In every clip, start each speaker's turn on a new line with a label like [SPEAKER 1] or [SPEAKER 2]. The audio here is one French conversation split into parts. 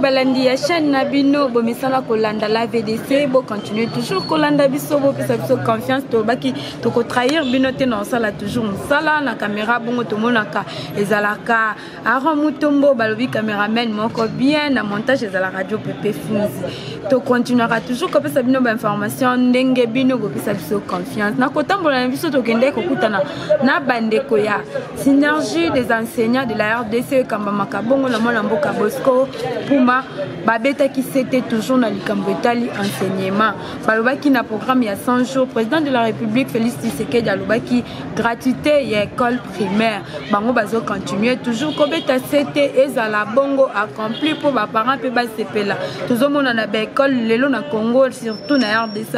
[SPEAKER 1] balandi ya chaîne Nabino, bomisala kolanda la VDC, bo continuer toujours kolanda biso, bo pesa biso confiance, to baki to ko trahir bino te na sala toujours sala na caméra bongo to monaka ezalaka Aaron Mutombo balobi cameraman moko bien na montage ezala radio Pepe Funzi. To continuera toujours ko pesa bino ba information ndenge bino bo pesa biso confiance. Na kotambola na biso to kende ko kutana na bandeko ya synergie des enseignants de la RDC kamba makabongo na mwana mboka Bosco Puma babeta qui c'était toujours dans likambo etali enseignement balobaki na programme il y a 100 jours président de la République Félix Tshisekedi alobaki gratuité ya école primaire bango bazo continuer toujours kobeta c'était ezala bongo accompli pour ba parents pe ba sepela tozomona na ba école lelo na Congo surtout na RDC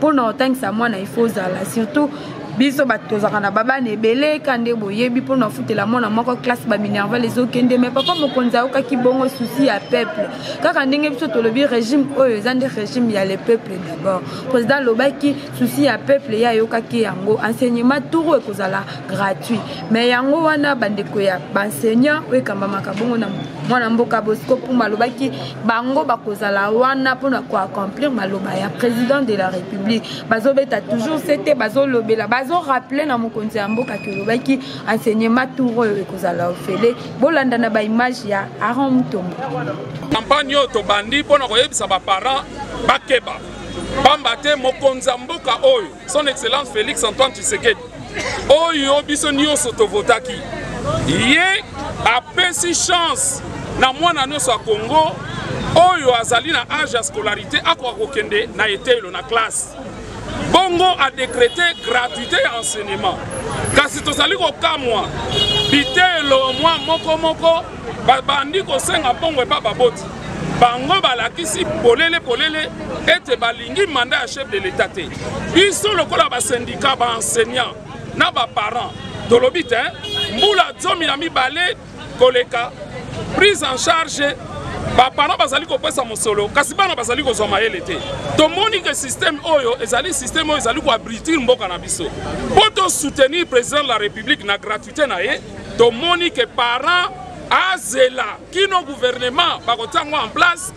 [SPEAKER 1] pour na otangisa mwana il faut zala surtout biso batozaka na baba nebele kande boyebi pour na futela mona moko classe ba minerva les okende mais papa mokonza okaki bongo souci ya peuple kaka ndenge biso tolobi régime oyo ezande régime ya le peuple d'abord président lobaki souci ya peuple ya yokaki yango enseignement tout ekozala gratuit mais yango wana bandeko ya enseignant wekamba makabongo na mwana mboka Bosco Puma lobaki bango bakozala wana pour na ko accomplir maloba ya président de la République bazobeta toujours c'était bazolobela bazo rappeler na mokonzi ya mboka ke lobaki enseignement tout ekozala ofele bolanda na ba image ya Aaron Mutombo
[SPEAKER 2] campagne to bandi pona koyebisa ba parents bakeba pambate mokonzi ya mboka oyo son excellence Félix Antoine Tshisekedi oyo biso nyonso to votaki ye apesi chance na mwana nyonso ya Congo oyo azali na âge ya scolarité akoka kokende na etelo na classe bongo a décrété gratuité ya enseignement kasi tozali kokamwa bitelo mwa moko babandi kosenga bongo epa baboti bango balakisi polele ete balingi mandat ya chef de l'état te biso lokola basyndicat baenseignant na baparents tolobi te mbula 2002 koleka prise en charge baparents bazali kopesa mosolo kasi bana bazali kozwa mayele te tomoni ke système oyo ezali système oyo ezali koabritir mboka na biso po to soutenir président de la République na gratuité na ye tomoni ke parents azela kino gouvernement bakotango en place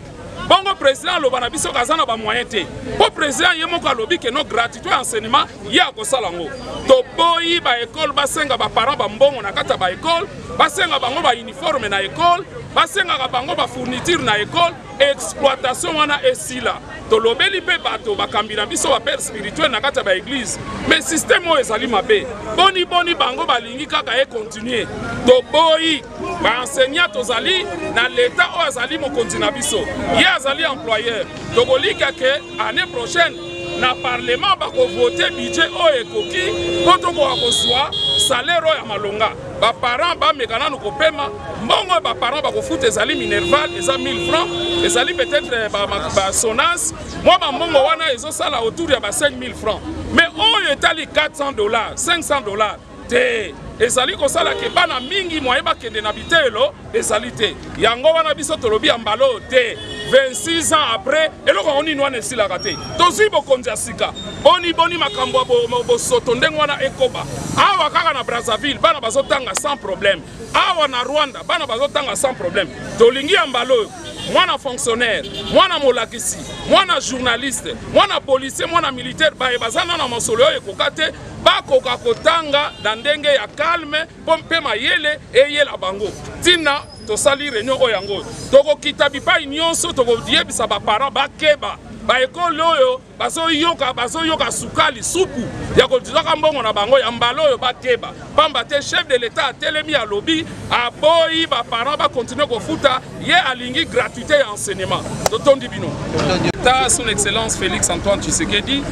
[SPEAKER 2] bongo président aloba na biso kazana ba moyen te po président ye moko alobi ke no gratuité enseignement ya kosala ngo to boyi ba école basenga ba parents ba mbongo na kata ba école basenga bango ba uniforme na école basenga bango ba fourniture na école exploitation wana esila to lobeli pe bato bakambi na biso ba père spirituel na kata ba église mais système o ezali mabe boni bango balingi kaka e continuer to boyi ba enseignant tozali na l'état o azali mokonzi na biso ye azali employeur to kolika ke année prochaine na parlement bako voter budget o ekoki poto ko akoswa salaire ya malonga ba parents ba mekana no kopema mbongo ba parents bako futa ezali minerval eza 1000 francs ezali peut-être ba sonance moi ba mbongo wana ezo sala autour ya ba 5000 francs mais oyo etali $400 $500 te ezali kosala ke bana mingi moye bakende na bitelo ezali te yango wana biso tolobi ambalo te 26 ans après eloko oni nwana esilaka te tozwi bokonzi ya sika boni makambo bosoto ndenge wana ekoba awa kaka na Brazzaville bana bazotanga sans problème awa na Rwanda bana bazotanga sans problème tolingi ambalo mwana fonctionnaire mwana molakisi mwana journaliste mwana policier mwana militaire bazana na mosolo oyo ekoka te bakoka kotanga na ndenge ya calme pompe mayele eyela bango tina tosali réunion oyo yango tokokita bipai nyonso tokoyebisa baparents bakeba baekole oyo bazoyoka sukali supu ya kodizaka mbongo na bango ya mbala oyo bakeba pamba te chef de l'état atelemi alobi aboyi baparents bakontinue kofuta ye alingi gratuité ya enseignement totondi bino son excellence Félix Antoine Tshisekedi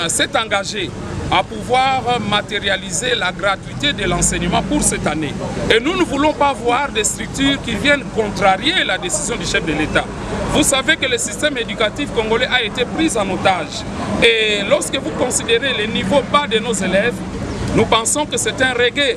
[SPEAKER 2] s'est engagé à pouvoir matérialiser la gratuité de l'enseignement pour cette année. Et nous ne voulons pas voir des structures qui viennent contrarier la décision du chef de l'État. Vous savez que le système éducatif congolais a été pris en otage. Et lorsque vous considérez les niveaux bas de nos élèves, nous pensons que c'est un regain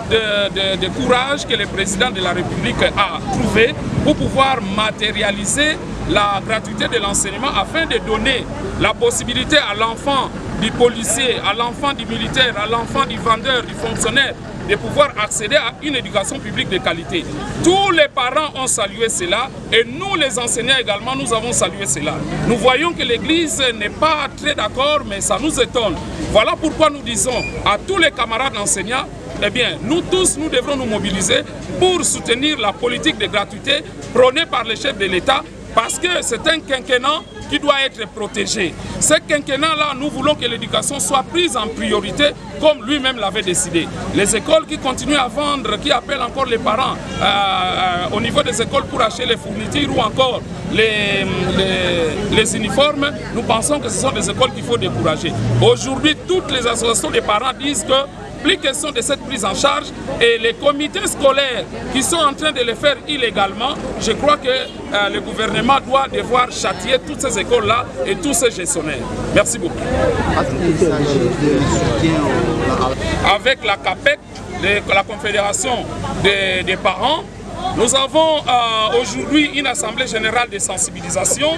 [SPEAKER 2] de courage que le président de la République a trouvé pour pouvoir matérialiser la gratuité de l'enseignement afin de donner la possibilité à l'enfant du policier, à l'enfant du militaire, à l'enfant du vendeur, du fonctionnaire, de pouvoir accéder à une éducation publique de qualité. Tous les parents ont salué cela et nous les enseignants également, nous avons salué cela. Nous voyons que l'Église n'est pas très d'accord, mais ça nous étonne. Voilà pourquoi nous disons à tous les camarades enseignants, eh bien, nous tous, nous devrons nous mobiliser pour soutenir la politique de gratuité prônée par le chef de l'État, parce que c'est un quinquennat qui doit être protégé. Ce quinquennat-là, nous voulons que l'éducation soit prise en priorité, comme lui-même l'avait décidé. Les écoles qui continuent à vendre, qui appellent encore les parents au niveau des écoles pour acheter les fournitures ou encore les uniformes, nous pensons que ce sont des écoles qu'il faut décourager. Aujourd'hui, toutes les associations des parents disent que plus question de cette prise en charge et les comités scolaires qui sont en train de le faire illégalement, je crois que le gouvernement doit devoir châtier toutes ces écoles-là et tous ces gestionnaires. Merci beaucoup. Avec la CAPEC, la Confédération des parents, nous avons aujourd'hui une assemblée générale de sensibilisation.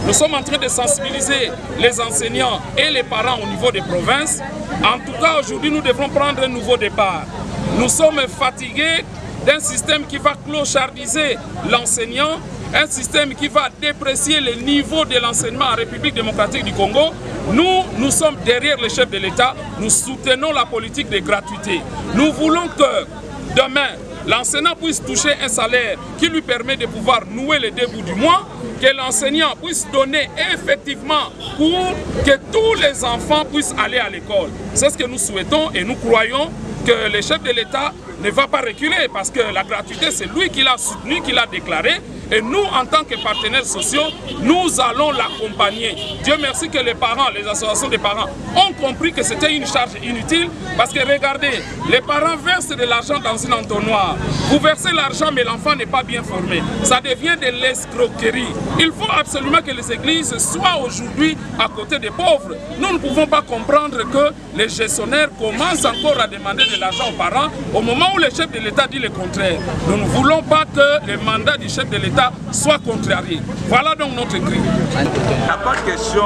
[SPEAKER 2] Nous sommes en train de sensibiliser les enseignants et les parents au niveau des provinces. En tout cas, aujourd'hui, nous devrons prendre un nouveau départ. Nous sommes fatigués d'un système qui va clochardiser l'enseignant, un système qui va déprécier le niveau de l'enseignement en République démocratique du Congo. Nous sommes derrière le chef de l'État. Nous soutenons la politique de gratuité. Nous voulons que demain, l'enseignant puisse toucher un salaire qui lui permet de pouvoir nouer les deux bouts du mois, que l'enseignant puisse donner effectivement cours, que tous les enfants puissent aller à l'école. C'est ce que nous souhaitons et nous croyons que le chef de l'État ne va pas reculer parce que la gratuité, c'est lui qui l'a soutenu, qui l'a déclaré. Et nous, en tant que partenaires sociaux, nous allons l'accompagner. Dieu merci que les parents, les associations des parents ont compris que c'était une charge inutile parce que regardez, les parents versent de l'argent dans une entonnoir. Vous versez l'argent mais l'enfant n'est pas bien formé. Ça devient de l'escroquerie. Il faut absolument que les églises soient aujourd'hui à côté des pauvres. Nous ne pouvons pas comprendre que les gestionnaires commencent encore à demander de l'argent aux parents au moment où le chef de l'État dit le contraire. Nous ne voulons pas que le mandat du chef de l'État soit contrarié. Voilà donc notre cri.
[SPEAKER 3] Il n'y a pas question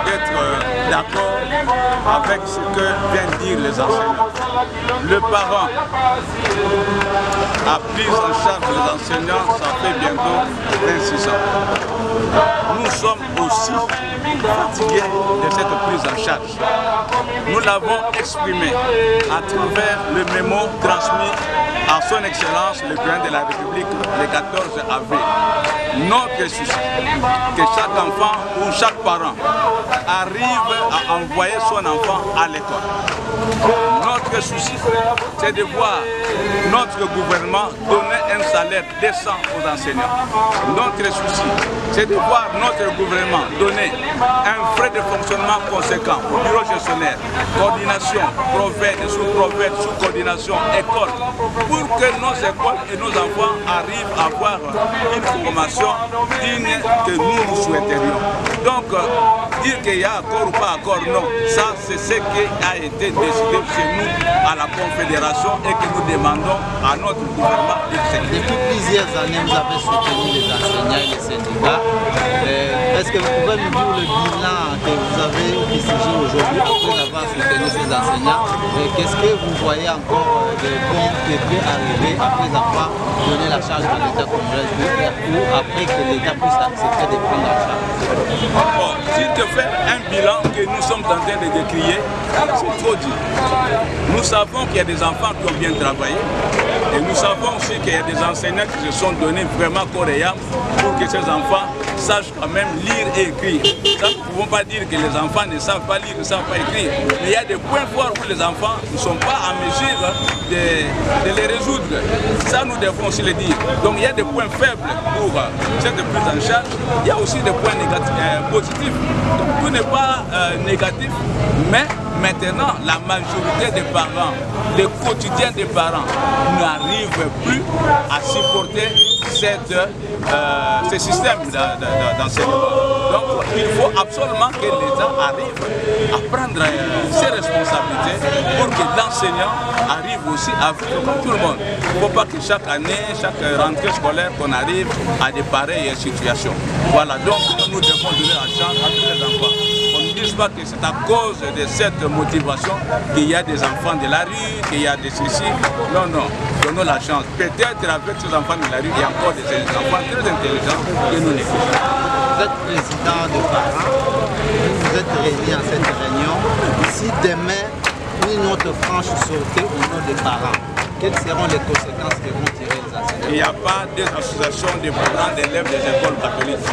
[SPEAKER 3] d'être d'accord avec ce que viennent dire les enseignants. Le parent a pris en charge les enseignants, ça fait bientôt 26 ans. Nous sommes aussi fatigués de cette prise en charge. Nous l'avons exprimé à travers le mémo transmis à son Excellence le président de la République le 14 avril. Notre souci, que chaque enfant ou chaque parent arrive à envoyer son enfant à l'école. Notre souci, c'est de voir notre gouvernement donner un salaire décent aux enseignants. Notre souci, c'est de voir notre gouvernement donner un frais de fonctionnement conséquent au bureau gestionnaire, coordination, prophète, sous-prophète, sous-coordination, école, pour que nos écoles et nos enfants arrivent à avoir une formation digne que nous souhaiterions. Donc, dire qu'il y a accord ou pas accord, non. Ça, c'est ce qui a été décidé chez nous à la Confédération et que nous demandons à notre gouvernement d'exécuter.
[SPEAKER 4] Depuis plusieurs années, vous avez soutenu les enseignants et les syndicats. Est-ce que vous pouvez nous dire le bilan que vous avez au PCJ aujourd'hui après avoir soutenu ces enseignants? Qu'est-ce que vous voyez encore de bon qui peut arriver après avoir donné la charge à l'État congolais ou après que l'État puisse accepter de prendre la charge?
[SPEAKER 3] Bon, si tu fais un bilan que nous sommes en train de décrier, c'est trop dit. Nous savons qu'il y a des enfants qui ont bien travaillé et nous savons aussi qu'il y a des enseignants qui se sont donnés vraiment corps et âme pour que ces enfants sachent quand même lire et écrire. Ça, nous ne pouvons pas dire que les enfants ne savent pas lire, ne savent pas écrire, mais il y a des points forts où les enfants ne sont pas en mesure de les résoudre. Ça, nous devons aussi le dire. Donc il y a des points faibles pour cette prise en charge, il y a aussi des points positifs. Donc tout n'est pas négatif, mais maintenant, la majorité des parents, le quotidien des parents n'arrivent plus à supporter ce système d'enseignement. Donc, il faut absolument que l'État arrive à prendre ses responsabilités pour que l'enseignant arrive aussi à vivre comme tout le monde. Il ne faut pas que chaque année, chaque rentrée scolaire, qu'on arrive à des pareilles situations. Voilà, donc nous devons donner la chance à tous les enfants. On ne dise pas que c'est à cause de cette motivation qu'il y a des enfants de la rue, qu'il y a des ceci. Non, non, donnons la chance. Peut-être avec ces enfants de la rue, il y a encore des enfants très intelligents que nous négligeons.
[SPEAKER 4] Vous êtes président de parents, vous êtes réunis à cette réunion. Si demain, une autre franche sortait au nom des parents, quelles seront les conséquences que vont tirer les enseignants?
[SPEAKER 3] Il n'y a pas des associations de parents d'élèves des écoles catholiques. Il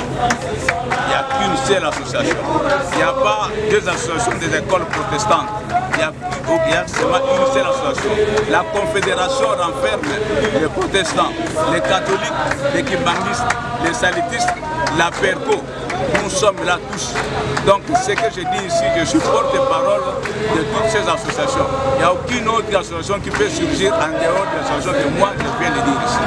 [SPEAKER 3] n'y a qu'une seule association. Il n'y a pas des associations des écoles protestantes. Il y a seulement une seule association. La confédération renferme les protestants, les catholiques, les kimbandistes, les salitistes, la PERCO. Nous sommes là tous. Donc ce que je dis ici, je suis porte-parole de toutes ces associations. Il n'y a aucune autre association qui peut surgir en dehors de l'association que moi je viens de dire ici.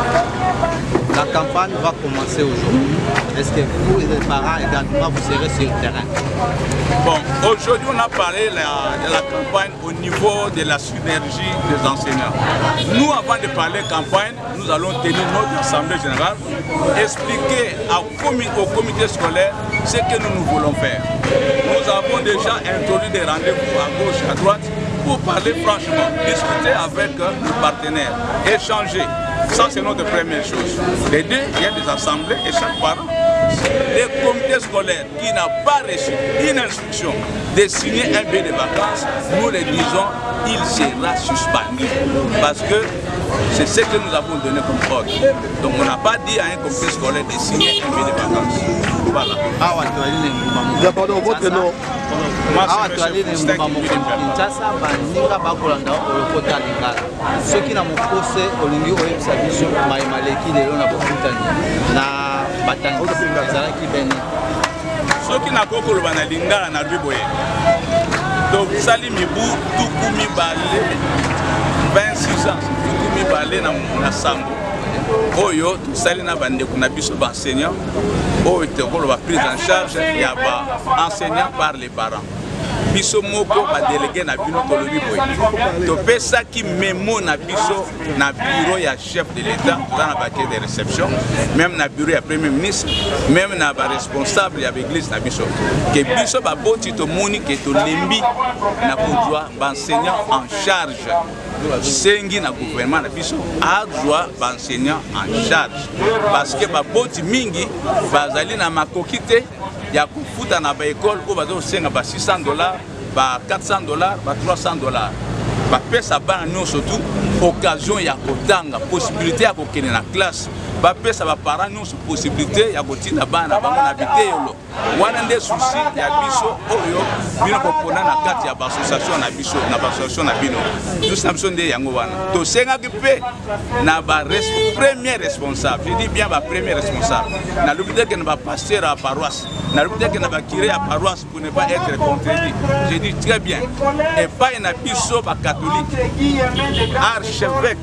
[SPEAKER 4] La campagne va commencer aujourd'hui. Est-ce que vous et les parents également vous serez sur le terrain?
[SPEAKER 3] Bon, aujourd'hui on a parlé de la campagne au niveau de la synergie des enseignants. Nous, avant de parler campagne, nous allons tenir notre assemblée générale, expliquer au comité scolaire ce que nous voulons faire. Nous avons déjà introduit des rendez-vous à gauche, à droite, pour parler franchement, discuter avec nos partenaires, échanger. Ça, c'est notre première chose. Les deux, il y a des assemblées et chaque parent. Les comités scolaires qui n'a pas reçu une instruction de signer un billet de vacances, nous les disons, il sera suspendu. Parce que c'est ce que nous avons donné comme ordre. Donc on n'a pas dit à un comité scolaire de signer un billet de vacances. Voilà.
[SPEAKER 5] Pardon, votre nom?
[SPEAKER 3] Moi, c'est M. Foustin qui vit
[SPEAKER 4] ceux qui n'ont pas posé au Lingi Oyebsa Biso, Maïmaleki, de l'on a beaucoup de na Batangi, Zalaki Beni.
[SPEAKER 3] Ceux qui n'ont pas posé au Linga, na Duboye. Donc, Salim Mibou, Toukoumi Balé, 26 ans, Toukoumi Balé, na Sambo. Oyo, tout Salim na Bande, qu'on a biso enseignant. Oyo, tu as prise en charge, il y a enseignant par les parents. Biso moko ba délégué na bino tolobi boy. To pesa ki memo na biso na bureau ya chef de l'État dans la baquet de réception, même na bureau ya premier ministre, même na ba responsable ya l'église na biso. Que biso ba boti to moni que to lembi na kodwa ba enseignant en charge. Sengi na gouvernement na biso a droit ba enseignant en charge parce que ba boti mingi bazali na makokite ya kufuta na ba école ko bazo senga ba $600, ba $400, ba $300. Ba pesa bana non surtout occasion ya kotanga, possibilité ya kokene na classe. Ba pesa ba parents non possibilité ya kotina bana bango na bitelo. Wana nde souci ya biso oyo bino kopona na kati ya association na biso na association na bino. Tous na biso nde yango wana. To senga kipe na ba premier responsable. Je dis bien ba premier responsable. Na l'hôpital que na ba pasteur à paroisse. Na l'hôpital que na ba curé à paroisse pour ne pas être contredit. Je dis très bien. Et pas na biso ba catholique. Archevêque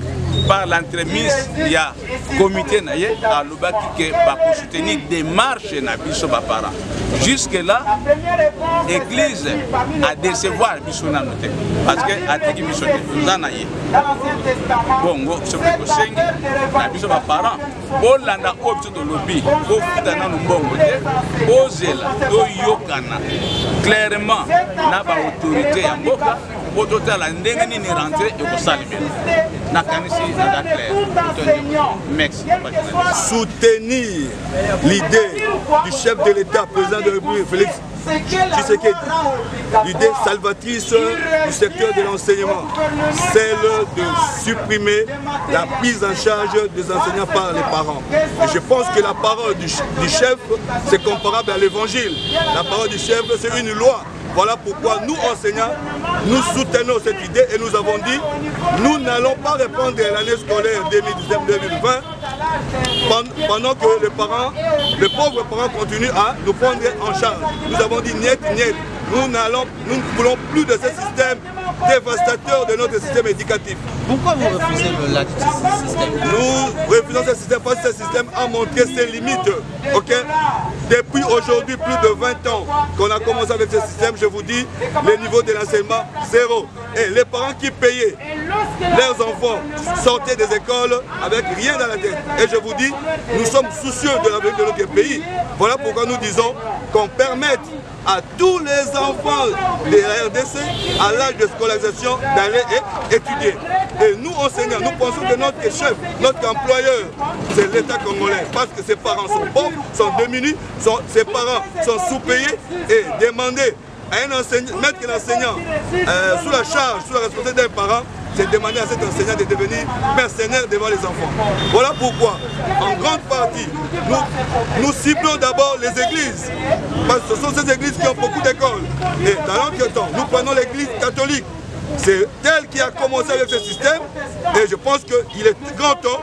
[SPEAKER 3] par l'entremise il y a comité naye à l'obaki que va soutenir des marches na biso ba parents. Jusque là église a décevoir biso na noté parce que atiki biso zanaye bongo ce que sengi na biso ba parents bolanda option de lobby ko futana no mbongo te ozela do yokana clairement na ba autorité ya mboka autotal la ndenge ni rentrer et ko salimé na kanisi na clair. Merci.
[SPEAKER 5] Soutenir l'idée du chef de l'État, président de la République, Félix Tshisekedi, l'idée salvatrice du secteur de l'enseignement, celle de supprimer la prise en charge des enseignants par les parents. Et je pense que la parole du chef, c'est comparable à l'évangile. La parole du chef, c'est une loi. Voilà pourquoi nous, enseignants, nous soutenons cette idée et nous avons dit, nous n'allons pas répondre à l'année scolaire 2019-2020 pendant que les pauvres parents continuent à nous prendre en charge. Nous avons dit niet, niet. Nous ne voulons plus de ce système dévastateur de notre système éducatif.
[SPEAKER 4] Pourquoi vous refusez ce système?
[SPEAKER 5] Nous refusons ce système parce que ce système a montré ses limites. Okay? Depuis aujourd'hui, plus de 20 ans qu'on a commencé avec ce système, je vous dis, le niveau de l'enseignement, zéro. Et les parents qui payaient leurs enfants sortaient des écoles avec rien dans la tête. Et je vous dis, nous sommes soucieux de l'avenir de notre pays. Voilà pourquoi nous disons qu'on permette à tous les enfants de la RDC à l'âge de scolarisation d'aller étudier. Et nous, enseignants, nous pensons que notre chef, notre employeur, c'est l'État congolais. Parce que ses parents sont pauvres, sont démunis, ses parents sont sous-payés et demander à un enseignant, mettre un enseignant sous la charge, sous la responsabilité d'un parent, c'est demander à cet enseignant de devenir mercenaire devant les enfants. Voilà pourquoi, en grande partie, nous ciblons d'abord les églises. Parce que ce sont ces églises qui ont beaucoup d'écoles. Et dans l'entretemps, nous prenons l'église catholique. C'est elle qui a commencé avec ce système. Et je pense qu'il est grand temps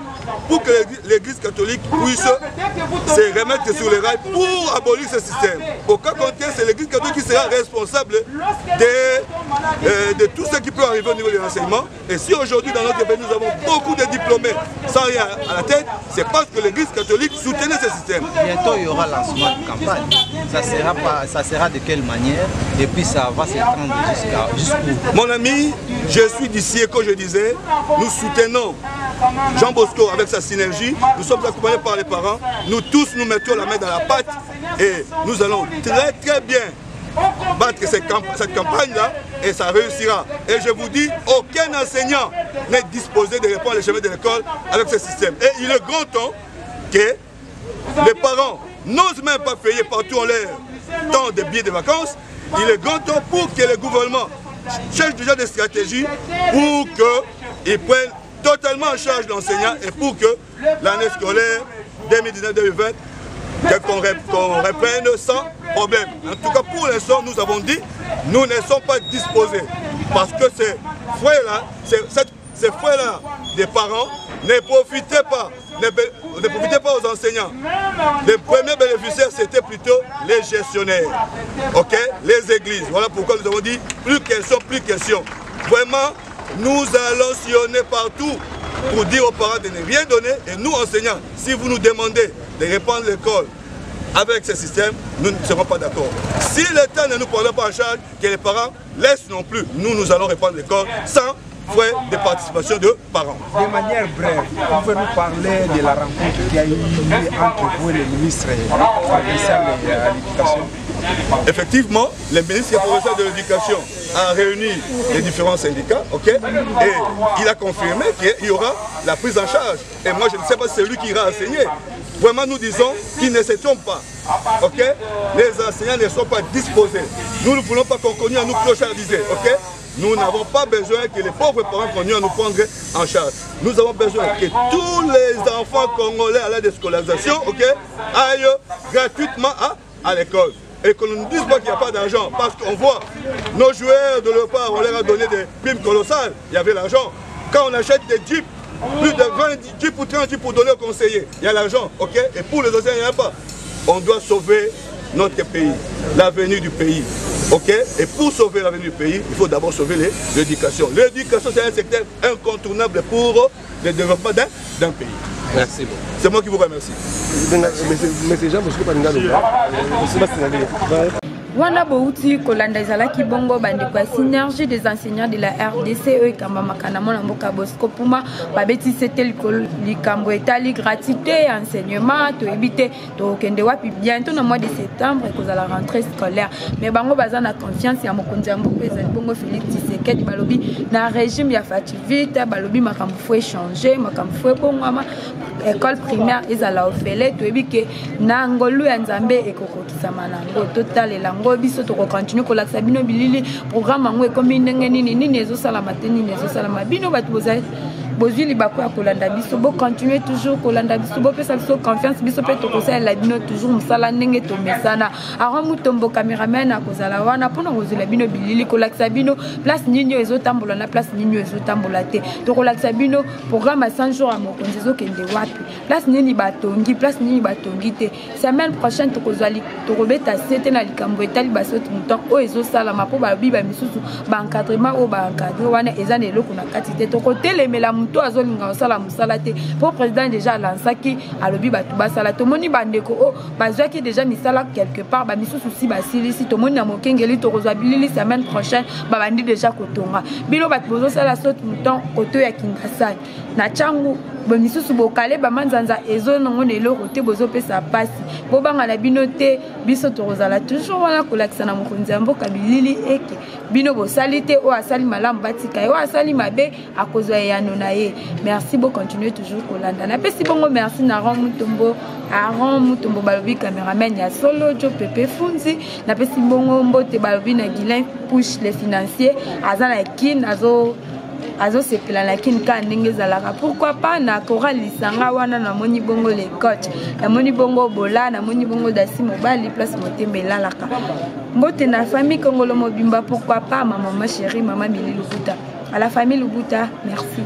[SPEAKER 5] pour que l'église catholique puisse se remettre sur les rails pour abolir ce système. Au cas contraire, c'est l'église catholique qui sera responsable de tout ce qui peut arriver au niveau de l'enseignement. Et si aujourd'hui dans notre pays nous avons beaucoup de diplômés sans rien à la tête, c'est parce que l'église catholique soutenait ce système.
[SPEAKER 4] Bientôt il y aura lancement de campagne. Ça sera de quelle manière? Et puis ça va s'étendre jusqu'où?
[SPEAKER 5] Mon ami, je suis d'ici et comme je disais, nous soutenons Jean Bosco avec sa synergie, nous sommes accompagnés par les parents, nous tous nous mettons la main dans la pâte et nous allons très bien battre cette campagne-là et ça réussira. Et je vous dis, aucun enseignant n'est disposé de répondre les chemins de l'école avec ce système. Et il est grand temps que les parents n'osent même pas payer partout en l'air tant de billets de vacances. Il est grand temps pour que le gouvernement cherche déjà des stratégies pour qu'ils prennent totalement en charge l'enseignant et pour que l'année scolaire 2019-2020 qu'on reprenne sans problème. En tout cas, pour l'instant, nous avons dit, nous ne sommes pas disposés. Parce que ces frais-là des parents, ne profitez pas aux enseignants. Les premiers bénéficiaires, c'était plutôt les gestionnaires. Ok? Les églises. Voilà pourquoi nous avons dit, plus question. Vraiment, nous allons sillonner partout pour dire aux parents de ne rien donner. Et nous, enseignants, si vous nous demandez de reprendre l'école avec ce système, nous ne serons pas d'accord. Si l'État ne nous prendra pas en charge, que les parents laissent non plus, nous allons reprendre l'école sans frais de participation de parents.
[SPEAKER 6] De manière brève, vous pouvez nous parler de la rencontre qui a eu lieu entre vous et le ministre provincial de l'Éducation?
[SPEAKER 5] Effectivement, le ministre provincial de l'Éducation a réuni les différents syndicats, ok, et il a confirmé qu'il y aura la prise en charge. Et moi, je ne sais pas si c'est lui qui ira enseigner. Vraiment, nous disons qu'ils ne se trompent pas. Ok, les enseignants ne sont pas disposés. Nous ne voulons pas qu'on continue à nous clochardiser. Ok, nous n'avons pas besoin que les pauvres parents continuent à nous prendre en charge. Nous avons besoin que tous les enfants congolais à l'aide de scolarisation, ok, aillent gratuitement à l'école. Et qu'on ne nous dise pas qu'il n'y a pas d'argent. Parce qu'on voit nos joueurs de leur part, on leur a donné des primes colossales. Il y avait l'argent. Quand on achète des jeeps, plus de 20 jeeps ou 30 jeeps pour donner aux conseillers, il y a l'argent. Ok. Et pour les enseignants, il n'y en a pas. On doit sauver notre pays, l'avenir du pays. Ok. Et pour sauver l'avenir du pays, il faut d'abord sauver l'éducation. L'éducation, c'est un secteur incontournable pour le développement d'un pays.
[SPEAKER 4] Merci beaucoup.
[SPEAKER 5] C'est moi qui vous remercie.
[SPEAKER 6] Mais Jean Bosco
[SPEAKER 1] Wana Bouti, Kolanda Zalaki Bongo, Bandeko, synergie des enseignants de la RDC, eux, Kamba Makanamon, Mboka Bosco Puma, Babeti, c'était le Cambo Etali, gratuité, enseignement, to éviter, to Kendewa, puis bientôt, au mois de septembre, et à la rentrée scolaire. Mais Bango Bazan a confiance, il y a mon Kondiambo, Bongo Félix Tshisekedi, Balobi, dans le régime, il y a Fativite, Balobi, Makamfoué changer, Makamfoué pour moi, école primaire, ils allaient au Félix, to éviter, Nangolu, Nzambe, et Koko Kisamanango, total et langue. Biso to continue ko laksa bino bilili programme ngwe komi ndenge nini nezo sala mateni nezo sala mabino batu bozali bozili bakwa kolanda biso bo continuer toujours kolanda biso bo pesa biso confiance biso pe to kosala la bino toujours musala ndenge to mesana aramu tombo cameraman akozala wana pona kozela bino bilili ko laksa bino place ninyo ezotambola na place ninyo ezotambola te to ko laksa bino programme 100 jours à mokonzi ezokende wapi place nini batongi te semaine prochaine to kozali to kobeta sete na likambo etali basoti mutan o ezosala mapo ba biba misusu ba encadrement o ba encadre wana ezana eloko na kati te to kotelemela muto azolinga osala musala te pour président déjà lansaki alobi batu basala to moni bandeko o bazwaki déjà misala quelque part ba misusu si basilisi to moni na mokengeli to kozwa bilili semaine prochaine ba bandi déjà kotonga bilo batu bozosala soti mutan koto ya Kingasai na changu bomisusu bokale bamanzanza ezo nango nelo côté bozo pesa pasi bobanga na bino te biso tokozala toujours wana kolakisa na mokonzi ya mboka bilili eke bino bosali te o asali malamu batika ye o asali mabe akozwa yano na ye. Merci beaucoup, continuez toujours kolanda na pesi bongo. Merci na Aaron Mutombo balobi cameraman ya solo jo Pepe Funzi na pesi bongo mbote balobi na Guilain push les financiers azala kin azo sepela la kin ka ndenge zalaka. Pourquoi pas na Coral Lisanga wana na moni bongo les coach na moni bongo bola na moni bongo dasi mobali place motembela laka mbote na famille Kongolo Mobimba. Pourquoi pas ma maman chérie maman Mili Lubuta à la famille Lubuta. Merci.